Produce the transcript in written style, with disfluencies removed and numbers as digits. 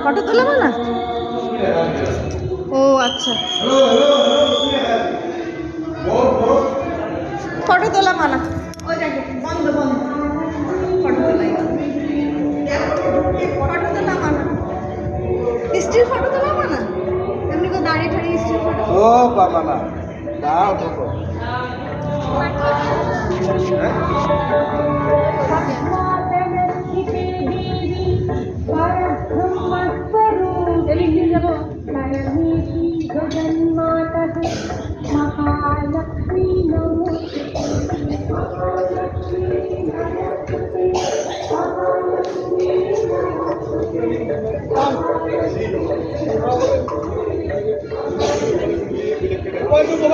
Photo তোলা মানা? ও আচ্ছা, ফটো তোলা মানা। ওই দেখো বন্ধ বন্ধ, ফটো তোলাই ফটো তোলা মানা, স্ত্রীর ফটো তোলা মানা। এমনি তো দাঁড়িয়ে ঠাড়িয়ে স্ত্রীর ফটো। ও বাবা না, দাও ফটো। মোবাইল